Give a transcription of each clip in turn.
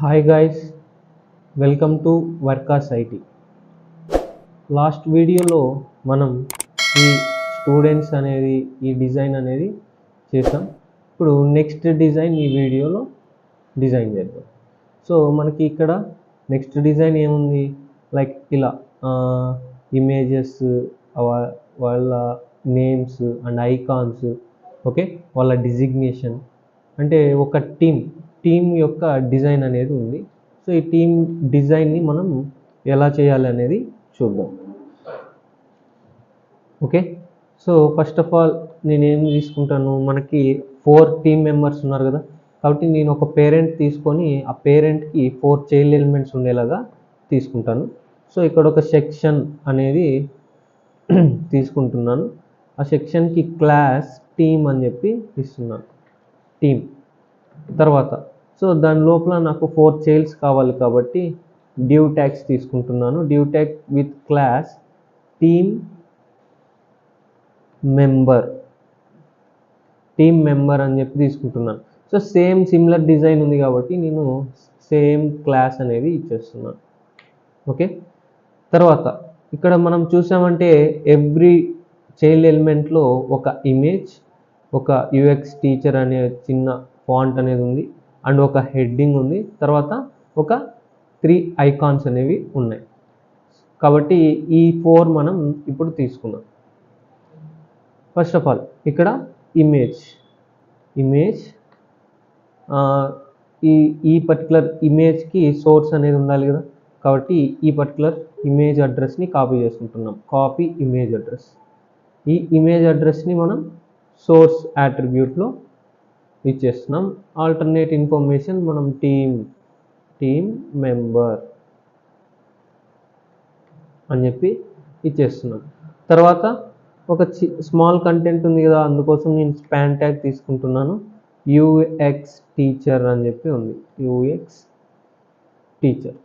Hi guys, welcome to వర్కాస్ IT. Last వీడియోలో మనం ఈ స్టూడెంట్స్ అనేది ఈ డిజైన్ అనేది చేసాం. ఇప్పుడు నెక్స్ట్ డిజైన్ ఈ వీడియోలో డిజైన్ చేద్దాం. సో మనకి ఇక్కడ నెక్స్ట్ డిజైన్ ఏముంది, లైక్ ఇలా ఇమేజెస్, వాళ్ళ నేమ్స్ అండ్ ఐకాన్స్, ఓకే, వాళ్ళ డిజిగ్నేషన్, అంటే ఒక టీమ్ యొక్క డిజైన్ అనేది ఉంది. సో ఈ టీమ్ డిజైన్ని మనం ఎలా చేయాలి అనేది చూద్దాం. Okay, so first of all నేనేం తీసుకుంటాను, మనకి 4 టీమ్ మెంబర్స్ ఉన్నారు కదా, కాబట్టి నేను ఒక పేరెంట్ తీసుకొని ఆ పేరెంట్కి 4 చైల్డ్ ఎలిమెంట్స్ ఉండేలాగా తీసుకుంటాను. సో ఇక్కడ ఒక సెక్షన్ అనేది తీసుకుంటున్నాను. ఆ సెక్షన్కి క్లాస్ టీమ్ అని చెప్పి ఇస్తున్నాను, టీమ్. తర్వాత సో దాని లోపల నాకు 4 చైల్డ్స్ కావాలి కాబట్టి div ట్యాగ్స్ తీసుకుంటున్నాను. div tag with class team member అని చెప్పి తీసుకుంటున్నాను. సో సిమిలర్ డిజైన్ ఉంది కాబట్టి నేను సేమ్ క్లాస్ అనేది ఇచ్చేస్తున్నాను. ఓకే, తర్వాత ఇక్కడ మనం చూసామంటే ఎవ్రీ చైల్డ్ ఎలిమెంట్లో ఒక ఇమేజ్, ఒక యూఎక్స్ టీచర్ అనే చిన్న ఫాంట్ అనేది ఉంది, అండ్ ఒక హెడ్డింగ్ ఉంది, తర్వాత ఒక 3 ఐకాన్స్ అనేవి ఉన్నాయి. కాబట్టి ఈ 4 మనం ఇప్పుడు తీసుకున్నాం. ఫస్ట్ ఆఫ్ ఆల్ ఇక్కడ ఇమేజ్ ఈ పర్టికులర్ ఇమేజ్కి సోర్స్ అనేది ఉండాలి కదా, కాబట్టి ఈ పర్టికులర్ ఇమేజ్ అడ్రస్ని కాపీ చేసుకుంటున్నాం. Copy image address. ఈ ఇమేజ్ అడ్రస్ని మనం సోర్స్ యాట్రిబ్యూట్లో ఇచ్చేస్తున్నాం. ఆల్టర్నేట్ ఇన్ఫర్మేషన్ మనం టీమ్ మెంబర్ అని చెప్పి ఇచ్చేస్తున్నాం. తర్వాత ఒక స్మాల్ కంటెంట్ ఉంది కదా, అందుకోసం నేను స్పాన్ ట్యాగ్ తీసుకుంటున్నాను. యూఎక్స్ టీచర్ అని చెప్పి ఉంది, యూఎక్స్ టీచర్.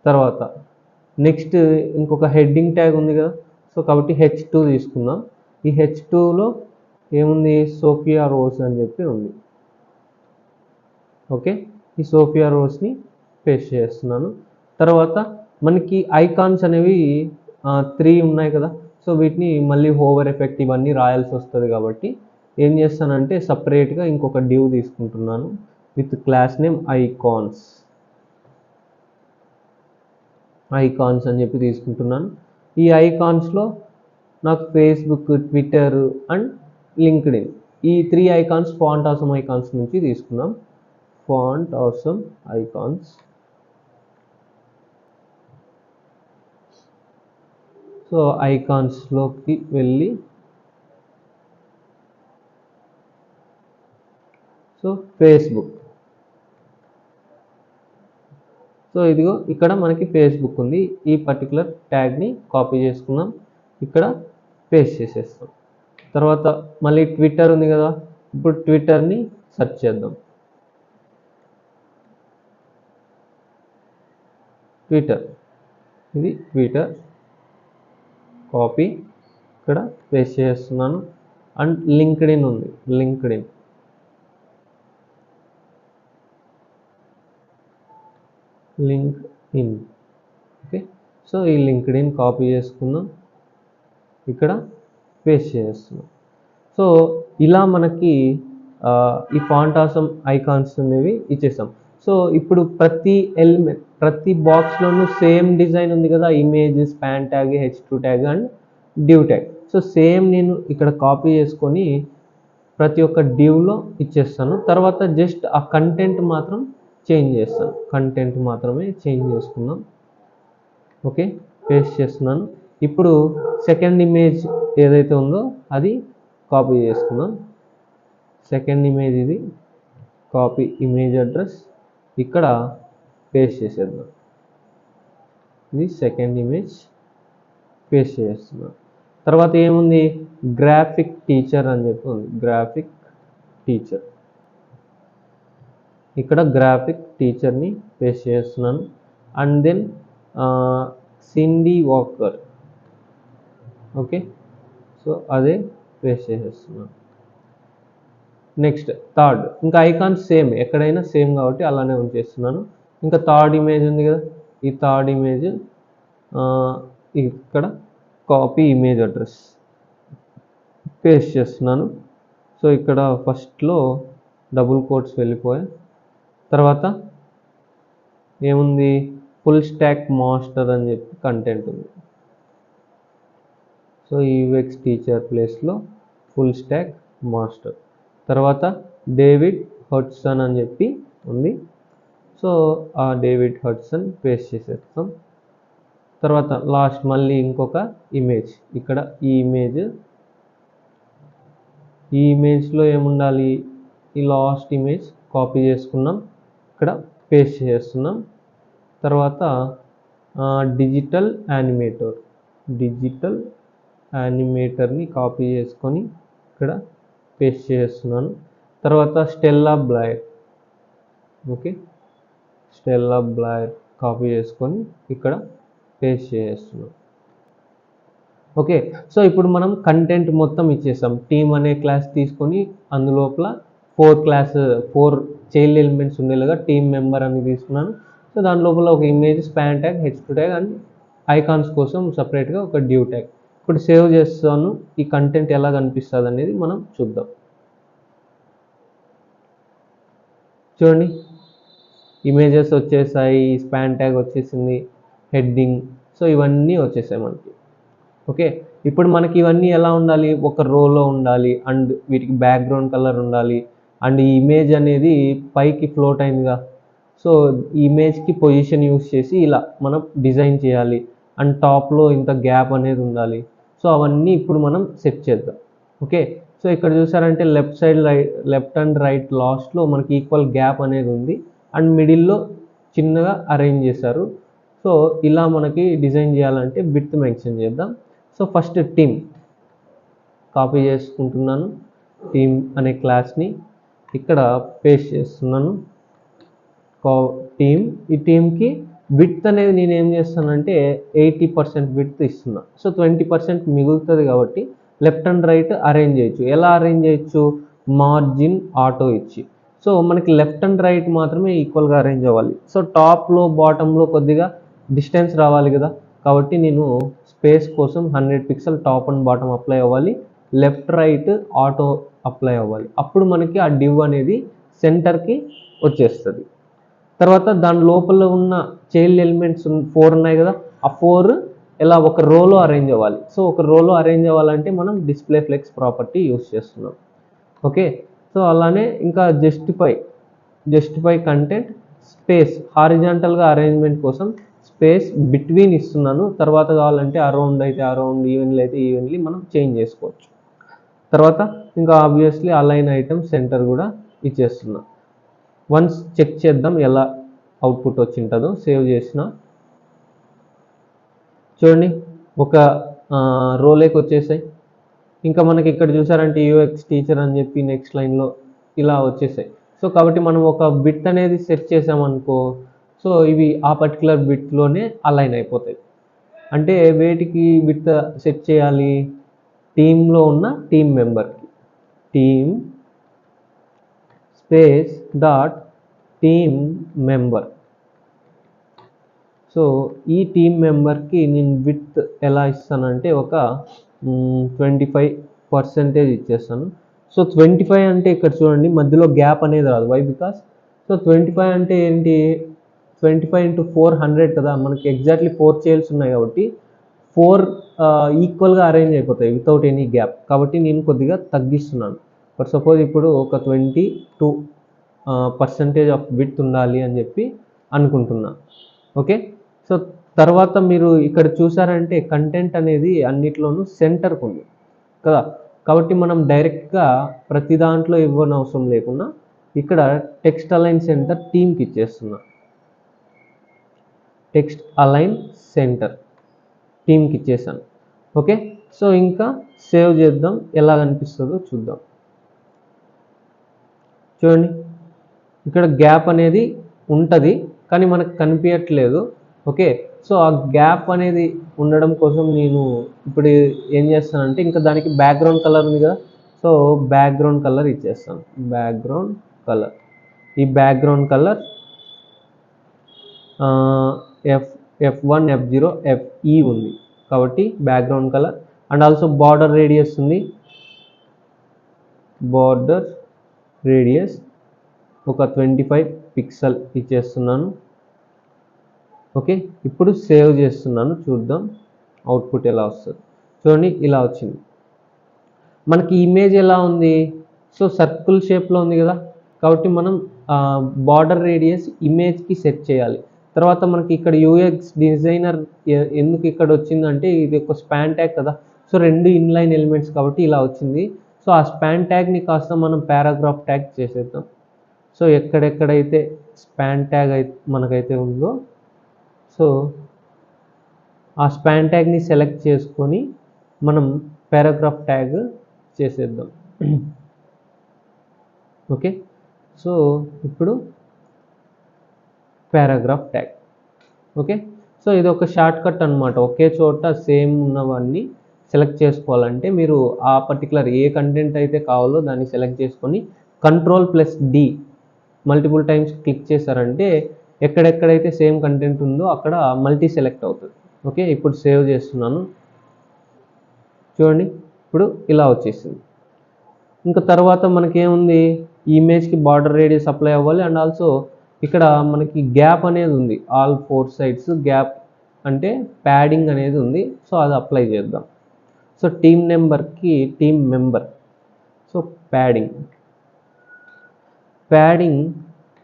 తర్వాత నెక్స్ట్ ఇంకొక హెడ్డింగ్ ట్యాగ్ ఉంది కదా, సో కాబట్టి H2 తీసుకుందాం. ఈ H2లో ఏముంది, సోఫియా రోజ్ అని చెప్పి ఉంది. ఓకే, ఈ సోఫియా రోజ్ని పేస్ట్ చేస్తున్నాను. తర్వాత మనకి ఐకాన్స్ అనేవి 3 ఉన్నాయి కదా, సో వీటిని మళ్ళీ హోవర్ ఎఫెక్ట్ ఇవన్నీ రాయాల్సి వస్తుంది కాబట్టి ఏం చేస్తానంటే సపరేట్గా ఇంకొక div తీసుకుంటున్నాను విత్ క్లాస్ నేమ్ ఐకాన్స్ అని చెప్పి తీసుకుంటున్నాను. ఈ ఐకాన్స్లో నాకు ఫేస్బుక్, ట్విట్టర్ అండ్ లింక్డ్ఇన్ ఈ 3 ఐకాన్స్ ఫాంట్ ఆసమ్ ఐకాన్స్ నుంచి తీసుకున్నాం. Font awesome icons. సో ఐకాన్స్లోకి వెళ్ళి సో ఫేస్బుక్. సో ఇదిగో ఇక్కడ మనకి ఫేస్బుక్ ఉంది. ఈ పర్టికులర్ ట్యాగ్ని కాపీ చేసుకున్నాం, ఇక్కడ పేస్ట్ చేసేస్తాం. తర్వాత మళ్ళీ ట్విట్టర్ ఉంది కదా, ఇప్పుడు ట్విట్టర్ని సెర్చ్ చేద్దాం. ఇది ట్విట్టర్, కాపీ, ఇక్కడ పేస్ట్ చేస్తున్నాను. అండ్ లింక్డ్ఇన్ ఉంది, లింక్డ్ఇన్. ఓకే, సో ఈ లింక్డ్ఇన్ కాపీ చేసుకుందాం, ఇక్కడ పేస్ట్ చేస్తున్నాం. సో ఇలా మనకి ఈ ఫాంట్ ఆసమ్ ఐకాన్స్ అనేవి ఇచ్చేసాం. సో ఇప్పుడు ప్రతి బాక్స్లోనూ సేమ్ డిజైన్ ఉంది కదా, image, span tag, H2 tag and div tag. So same నేను ఇక్కడ కాపీ చేసుకొని ప్రతి ఒక్క divలో ఇచ్చేస్తాను. తర్వాత జస్ట్ ఆ కంటెంట్ మాత్రం చేంజ్ చేస్తాను, కంటెంట్ మాత్రమే చేంజ్ చేసుకుందాం. ఓకే, పేస్ట్ చేస్తున్నాను. ఇప్పుడు సెకండ్ ఇమేజ్ ఏదైతే ఉందో అది కాపీ చేసుకుందాం. సెకండ్ ఇమేజ్ ఇది, కాపీ ఇమేజ్ అడ్రస్, ఇక్కడ పేస్ట్ చేసేద్దాం. ఇది సెకండ్ ఇమేజ్, పేస్ట్ చేస్తున్నాం. తర్వాత ఏముంది, గ్రాఫిక్ టీచర్ అని చెప్పి ఉంది, గ్రాఫిక్ టీచర్. ఇక్కడ గ్రాఫిక్ టీచర్ని పేస్ట్ చేస్తున్నాను. And then Cindy Walker. Okay, so అదే పేస్ట్ చేసేస్తున్నాను. నెక్స్ట్ థర్డ్, ఇంకా ఐకాన్స్ సేమ్, ఎక్కడైనా సేమ్ కాబట్టి అలానే ఉంచేస్తున్నాను. ఇంకా థర్డ్ ఇమేజ్ ఉంది కదా, ఈ థర్డ్ ఇమేజ్ ఇక్కడ కాపీ ఇమేజ్ అడ్రస్ పేస్ట్ చేస్తున్నాను. సో ఇక్కడ ఫస్ట్లో డబుల్ కోట్స్ వెళ్ళిపోయాయి. తర్వాత ఏముంది, ఫుల్ స్టాక్ మాస్టర్ అని చెప్పి కంటెంట్ ఉంది. సో యూఎక్స్ టీచర్ ప్లేస్లో ఫుల్ స్టాక్ మాస్టర్. తర్వాత డేవిడ్ హడ్సన్ అని చెప్పి ఉంది. సో ఆ డేవిడ్ హడ్సన్ పేస్ట్ చేసేస్తాం. తర్వాత లాస్ట్ మళ్ళీ ఇంకొక ఇమేజ్, ఇక్కడ ఈ ఇమేజ్లో ఏముండాలి, ఈ లాస్ట్ ఇమేజ్ కాపీ చేసుకున్నాం, ఇక్కడ పేస్ట్ చేస్తున్నాం. తర్వాత డిజిటల్ యానిమేటర్ని కాపీ చేసుకొని ఇక్కడ పేస్ట్ చేస్తున్నాను. తర్వాత Stella Blair, okay, Stella Blair copy చేసుకొని ఇక్కడ పేస్ట్ చేస్తున్నాం. ఓకే, సో ఇప్పుడు మనం కంటెంట్ మొత్తం ఇచ్చేసాం. టీమ్ అనే క్లాస్ తీసుకొని అందులోపల 4 చైల్డ్ ఎలిమెంట్స్ ఉండేలాగా టీమ్ మెంబర్ అని తీసుకున్నాను. సో దాని లోపల ఒక image, span tag, H two tag and icons కోసం సపరేట్గా ఒక డ్యూ ట్యాగ్. ఇప్పుడు సేవ్ చేస్తాను. ఈ కంటెంట్ ఎలా కనిపిస్తుంది అనేది మనం చూద్దాం. చూడండి, ఇమేజెస్ వచ్చేసాయి, స్పాన్ ట్యాగ్ వచ్చేసింది, హెడ్డింగ్, సో ఇవన్నీ వచ్చేసాయి మనకి. ఓకే, ఇప్పుడు మనకి ఇవన్నీ ఎలా ఉండాలి, ఒక రోలో ఉండాలి అండ్ వీటికి బ్యాక్గ్రౌండ్ కలర్ ఉండాలి అండ్ ఈ ఇమేజ్ అనేది పైకి ఫ్లోట్ అయిందిగా. సో ఈ ఇమేజ్కి పొజిషన్ యూస్ చేసి ఇలా మనం డిజైన్ చేయాలి అండ్ టాప్లో ఇంత గ్యాప్ అనేది ఉండాలి. సో అవన్నీ ఇప్పుడు మనం సెట్ చేద్దాం. ఓకే, సో ఇక్కడ చూసారంటే లెఫ్ట్ అండ్ రైట్ లాస్ట్లో మనకి ఈక్వల్ గ్యాప్ అనేది ఉంది అండ్ మిడిల్లో చిన్నగా అరేంజ్ చేశారు. సో ఇలా మనకి డిజైన్ చేయాలంటే విడ్త్ మెన్షన్ చేద్దాం. సో ఫస్ట్ టీమ్ కాపీ చేసుకుంటున్నాను, టీమ్ అనే క్లాస్ని ఇక్కడ పేస్ట్ చేస్తున్నాను. టీమ్, ఈ టీమ్కి విడ్త్ అనేది నేను ఏం చేస్తానంటే 80% విడ్త్ ఇస్తున్నా. సో 20% మిగులుతుంది కాబట్టి లెఫ్ట్ అండ్ రైట్ అరేంజ్ చేయొచ్చు. ఎలా అరేంజ్ చేయొచ్చు, మార్జిన్ ఆటో ఇచ్చి. సో మనకి లెఫ్ట్ అండ్ రైట్ మాత్రమే ఈక్వల్గా అరేంజ్ అవ్వాలి. సో టాప్లో బాటంలో కొద్దిగా డిస్టెన్స్ రావాలి కదా, కాబట్టి నేను స్పేస్ కోసం 100 pixel top and bottom apply అవ్వాలి, లెఫ్ట్ రైట్ ఆటో అప్లై అవ్వాలి. అప్పుడు మనకి ఆ డివ్ అనేది సెంటర్కి వచ్చేస్తుంది. తర్వాత దాని లోపల ఉన్న చైల్డ్ ఎలిమెంట్స్ 4 ఉన్నాయి కదా, ఆ 4 ఎలా ఒక రోలో అరేంజ్ అవ్వాలి. సో ఒక రోలో అరేంజ్ అవ్వాలంటే మనం డిస్ప్లే ఫ్లెక్స్ ప్రాపర్టీ యూస్ చేస్తున్నాం. ఓకే, సో అలానే ఇంకా జస్టిఫై కంటెంట్ స్పేస్ హారిజాంటల్గా అరేంజ్మెంట్ కోసం స్పేస్ బిట్వీన్ ఇస్తున్నాను. తర్వాత కావాలంటే అరౌండ్ అయితే అరౌండ్, ఈవెన్లీ అయితే ఈవెన్లీ మనం చేంజ్ చేసుకోవచ్చు. తర్వాత ఇంకా ఆబ్వియస్లీ అలైన్ ఐటమ్ సెంటర్ కూడా ఇచ్చేస్తున్నాం. వన్స్ చెక్ చేద్దాం ఎలా అవుట్పుట్ వచ్చింటుందో. సేవ్ చేసిన చూడండి, ఒక రోలేకి వచ్చేసాయి. ఇంకా మనకి ఇక్కడ చూసారంటే యూఎక్స్ టీచర్ అని చెప్పి నెక్స్ట్ లైన్లో ఇలా వచ్చేసాయి. సో కాబట్టి మనం ఒక బిట్ అనేది సెట్ చేసామనుకో, సో ఇవి ఆ పర్టికులర్ బిట్లోనే అలైన్ అయిపోతాయి. అంటే వేటికి బిట్ సెట్ చేయాలి, టీంలో ఉన్న టీమ్ మెంబర్కి, team space dot team member. So ఈ టీమ్ మెంబర్కి నేను విత్ ఎలా ఇస్తానంటే ఒక 25% ఇచ్చేస్తాను. సో 25 అంటే ఇక్కడ చూడండి మధ్యలో గ్యాప్ అనేది రాదు. వై, బికాస్ సో 25 అంటే ఏంటి, 25 into 4 100 కదా, మనకి ఎగ్జాక్ట్లీ 4 చైల్డ్స్ ఉన్నాయి కాబట్టి 4 ఈక్వల్గా అరేంజ్ అయిపోతాయి వితౌట్ ఎనీ గ్యాప్. కాబట్టి నేను కొద్దిగా తగ్గిస్తున్నాను. ఫర్ సపోజ్ ఇప్పుడు ఒక 22% ఆఫ్ విడ్త్ ఉండాలి అని చెప్పి అనుకుంటున్నా. ఓకే, సో తర్వాత మీరు ఇక్కడ చూసారంటే కంటెంట్ అనేది అన్నిట్లోనూ సెంటర్కి ఉంది కదా, కాబట్టి మనం డైరెక్ట్గా ప్రతి దాంట్లో ఇవ్వని అవసరం లేకుండా ఇక్కడ టెక్స్ట్ అలైన్ సెంటర్ టీమ్కి ఇచ్చేస్తున్నా. టెక్స్ట్ అలైన్ సెంటర్ టీమ్కి ఇచ్చేసాను. ఓకే, సో ఇంకా సేవ్ చేద్దాం, ఎలా కనిపిస్తుందో చూద్దాం. చూడండి, ఇక్కడ గ్యాప్ అనేది ఉంటుంది కానీ మనకు కనిపించట్లేదు. ఓకే, సో ఆ గ్యాప్ అనేది ఉండడం కోసం నేను ఇప్పుడు ఏం చేస్తానంటే ఇంకా దానికి బ్యాక్గ్రౌండ్ కలర్ ఉంది కదా, సో బ్యాక్గ్రౌండ్ కలర్ ఇచ్చేస్తాను. బ్యాక్గ్రౌండ్ కలర్, ఈ background colour F1 F0 FE ఉంది కాబట్టి background colour. And also border radius ఉంది, బార్డర్ రేడియస్ ఒక 25 పిక్సెల్ ఇచ్చేస్తున్నాను. ఓకే, ఇప్పుడు సేవ్ చేస్తున్నాను, చూద్దాం అవుట్పుట్ ఎలా వస్తుంది. చూడండి ఇలా వచ్చింది. మనకి ఇమేజ్ ఎలా ఉంది, సో సర్కిల్ షేప్లో ఉంది కదా, కాబట్టి మనం బార్డర్ రేడియస్ ఇమేజ్కి సెట్ చేయాలి. తర్వాత మనకి ఇక్కడ యూఎక్స్ డిజైనర్ ఎందుకు ఇక్కడ వచ్చిందంటే ఇది ఒక స్పాన్ ట్యాగ్ కదా, సో 2 ఇన్లైన్ ఎలిమెంట్స్ కాబట్టి ఇలా వచ్చింది. సో ఆ స్పాన్ ట్యాగ్ని కాస్త మనం పారాగ్రాఫ్ ట్యాగ్ చేసేద్దాం. సో ఎక్కడెక్కడైతే స్పాన్ ట్యాగ్ మనకైతే ఉందో, సో ఆ స్పాన్ ట్యాగ్ని సెలెక్ట్ చేసుకొని మనం పారాగ్రాఫ్ ట్యాగ్ చేసేద్దాం. ఓకే, సో ఇప్పుడు పారాగ్రాఫ్ ట్యాగ్. ఓకే, సో ఇది ఒక షార్ట్ కట్ అనమాట. ఒకే చోట సేమ్ ఉన్నవన్నీ సెలెక్ట్ చేసుకోవాలంటే మీరు ఆ పర్టికులర్ ఏ కంటెంట్ అయితే కావాలో దాన్ని సెలెక్ట్ చేసుకొని Ctrl+D మల్టిపుల్ టైమ్స్ క్లిక్ చేశారంటే ఎక్కడెక్కడైతే సేమ్ కంటెంట్ ఉందో అక్కడ మల్టీ సెలెక్ట్ అవుతుంది. ఓకే, ఇప్పుడు సేవ్ చేస్తున్నాను. చూడండి ఇప్పుడు ఇలా వచ్చేసింది. ఇంకా తర్వాత మనకేముంది, ఈ ఇమేజ్కి బార్డర్ రేడియస్ అప్లై అవ్వాలి. అండ్ ఆల్సో ఇక్కడ మనకి గ్యాప్ అనేది ఉంది, ఆల్ 4 సైడ్స్ గ్యాప్ అంటే ప్యాడింగ్ అనేది ఉంది. సో అది అప్లై చేద్దాం. సో టీమ్ నెంబర్కి team member, so padding.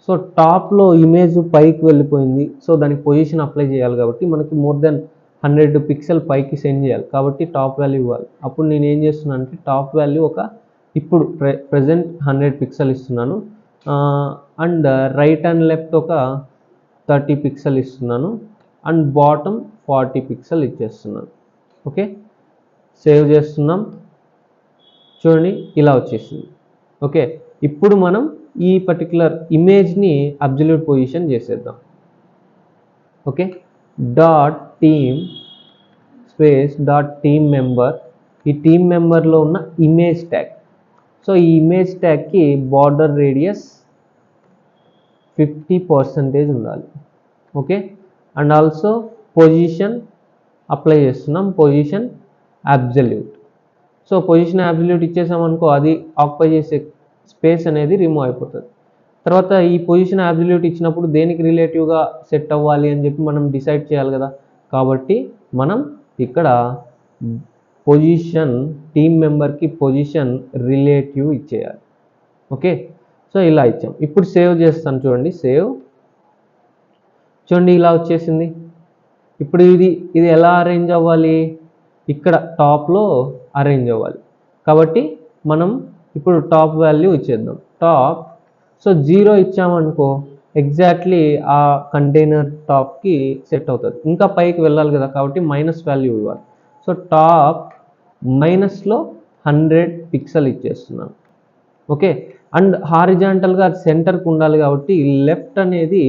So టాప్లో ఇమేజ్ పైకి వెళ్ళిపోయింది, సో దానికి పొజిషన్ అప్లై చేయాలి కాబట్టి మనకి మోర్ దెన్ 100 పిక్సెల్ పైకి సెండ్ చేయాలి కాబట్టి టాప్ వాల్యూ ఇవ్వాలి. అప్పుడు నేను ఏం చేస్తున్నాను అంటే టాప్ వాల్యూ ఇప్పుడు ప్రజెంట్ 100 పిక్సెల్ ఇస్తున్నాను. అండ్ రైట్ అండ్ లెఫ్ట్ ఒక 30 పిక్సెల్ ఇస్తున్నాను. అండ్ బాటమ్ 40 పిక్సెల్ ఇచ్చేస్తున్నాను. ఓకే, సేవ్ చేస్తున్నాం. చూడండి ఇలా వచ్చేసింది. ఓకే, ఇప్పుడు మనం ఈ పర్టికులర్ ఇమేజ్ని అబ్జల్యూట్ పొజిషన్ చేసేద్దాం. Okay, .team space .team member, ఈ టీమ్ మెంబర్లో ఉన్న ఇమేజ్ ట్యాగ్. సో ఈ ఇమేజ్ ట్యాగ్కి బార్డర్ రేడియస్ 50% ఉండాలి. Okay, and also position apply చేస్తున్నాం, position absolute. So position absolute ఇచ్చేసామనుకో అది ఆక్యుపై చేసే స్పేస్ అనేది రిమూవ్ అయిపోతుంది. తర్వాత ఈ పొజిషన్ అబ్జల్యూట్ ఇచ్చినప్పుడు దేనికి రిలేటివ్గా సెట్ అవ్వాలి అని చెప్పి మనం డిసైడ్ చేయాలి కదా, కాబట్టి మనం ఇక్కడ పొజిషన్ టీమ్ మెంబర్కి పొజిషన్ రిలేటివ్ ఇచ్చేయాలి. ఓకే, సో ఇలా ఇచ్చాం. ఇప్పుడు సేవ్ చేస్తాను, చూడండి సేవ్. చూడండి ఇలా వచ్చేసింది. ఇప్పుడు ఇది ఎలా అరేంజ్ అవ్వాలి, ఇక్కడ టాప్లో అరేంజ్ అవ్వాలి కాబట్టి మనం ఇప్పుడు టాప్ వాల్యూ ఇచ్చేద్దాం. టాప్, సో 0 ఇచ్చామనుకో ఎగ్జాక్ట్లీ ఆ కంటైనర్ టాప్కి సెట్ అవుతుంది. ఇంకా పైకి వెళ్ళాలి కదా కాబట్టి మైనస్ వాల్యూ ఇవ్వాలి. సో టాప్ మైనస్లో 100 పిక్సెల్ ఇచ్చేస్తున్నాను. ఓకే, అండ్ హారిజాంటల్గా సెంటర్కి ఉండాలి కాబట్టి లెఫ్ట్ అనేది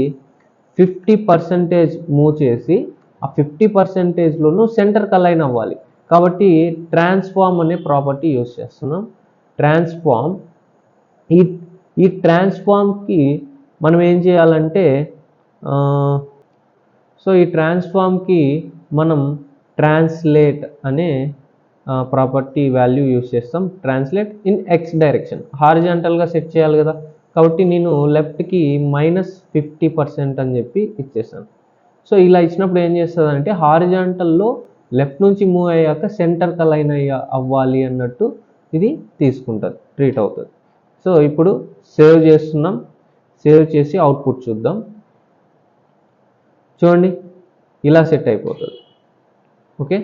50% మూవ్ చేసి ఆ 50%లోనూ సెంటర్కి అలైన్ అవ్వాలి కాబట్టి ట్రాన్స్ఫార్మ్ అనే ప్రాపర్టీ యూజ్ చేస్తున్నాం. ట్రాన్స్ఫార్మ్, ఈ ట్రాన్స్ఫార్మ్కి మనం ఏం చేయాలంటే సో ఈ ట్రాన్స్ఫార్మ్కి మనం ట్రాన్స్లేట్ అనే ప్రాపర్టీ వాల్యూ యూజ్ చేస్తాం. ట్రాన్స్లేట్ ఇన్ ఎక్స్ డైరెక్షన్, హారిజాంటల్గా సెట్ చేయాలి కదా కాబట్టి నేను లెఫ్ట్కి -50% అని చెప్పి ఇచ్చేసాను. సో ఇలా ఇచ్చినప్పుడు ఏం చేస్తుందంటే హారిజాంటల్లో లెఫ్ట్ నుంచి మూవ్ అయ్యాక సెంటర్కి అలైన్ అవ్వాలి అన్నట్టు ఇది తీసుకుంటుంది, ట్రీట్ అవుతుంది. సో ఇప్పుడు సేవ్ చేస్తున్నాం. సేవ్ చేసి అవుట్పుట్ చూద్దాం. చూడండి ఇలా సెట్ అయిపోతుంది. ఓకే,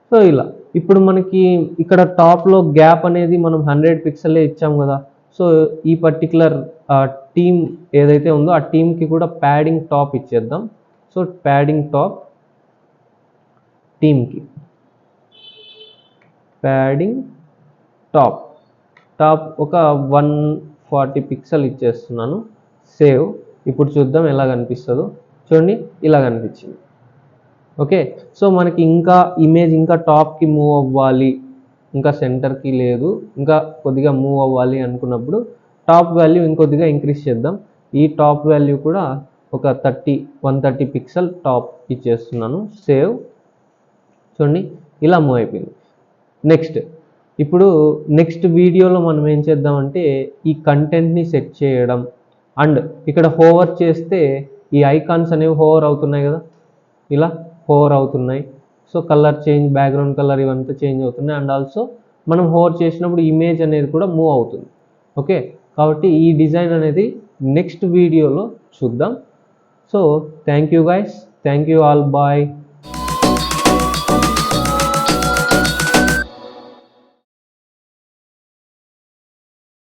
సో ఇలా ఇప్పుడు మనకి ఇక్కడ టాప్లో గ్యాప్ అనేది మనం 100 పిక్సెలే ఇచ్చాం కదా. సో ఈ పర్టికులర్ టీమ్ ఏదైతే ఉందో ఆ టీమ్కి కూడా ప్యాడింగ్ టాప్ ఇచ్చేద్దాం. సో ప్యాడింగ్ టాప్ టీమ్కి ప్యాడింగ్ టాప్ ఒక 140 పిక్సెల్ ఇచ్చేస్తున్నాను. సేవ్. ఇప్పుడు చూద్దాం ఎలా కనిపిస్తుందో. చూడండి ఇలా కనిపించింది. ఓకే, సో మనకి ఇంకా ఇమేజ్ ఇంకా టాప్కి మూవ్ అవ్వాలి, ఇంకా సెంటర్కి లేదు, ఇంకా కొద్దిగా మూవ్ అవ్వాలి అనుకున్నప్పుడు టాప్ వాల్యూ ఇంకొద్దిగా ఇంక్రీజ్ చేద్దాం. ఈ టాప్ వాల్యూ కూడా ఒక 130 పిక్సెల్ టాప్ ఇచ్చేస్తున్నాను. సేవ్. చూడండి ఇలా మూవ్ అయిపోయింది. ఇప్పుడు నెక్స్ట్ వీడియోలో మనం ఏం చేద్దామంటే ఈ కంటెంట్ని సెట్ చేయడం అండ్ ఇక్కడ హోవర్ చేస్తే ఈ ఐకాన్స్ అనేవి హోవర్ అవుతున్నాయి కదా, ఇలా హోవర్ అవుతున్నాయి. So colour change, background colour ఇవంతా చేంజ్ అవుతున్నాయి. అండ్ ఆల్సో మనం హోవర్ చేసినప్పుడు ఇమేజ్ అనేది కూడా మూవ్ అవుతుంది. ఓకే, కాబట్టి ఈ డిజైన్ అనేది నెక్స్ట్ వీడియోలో చూద్దాం. So thank you guys, thank you all, bye.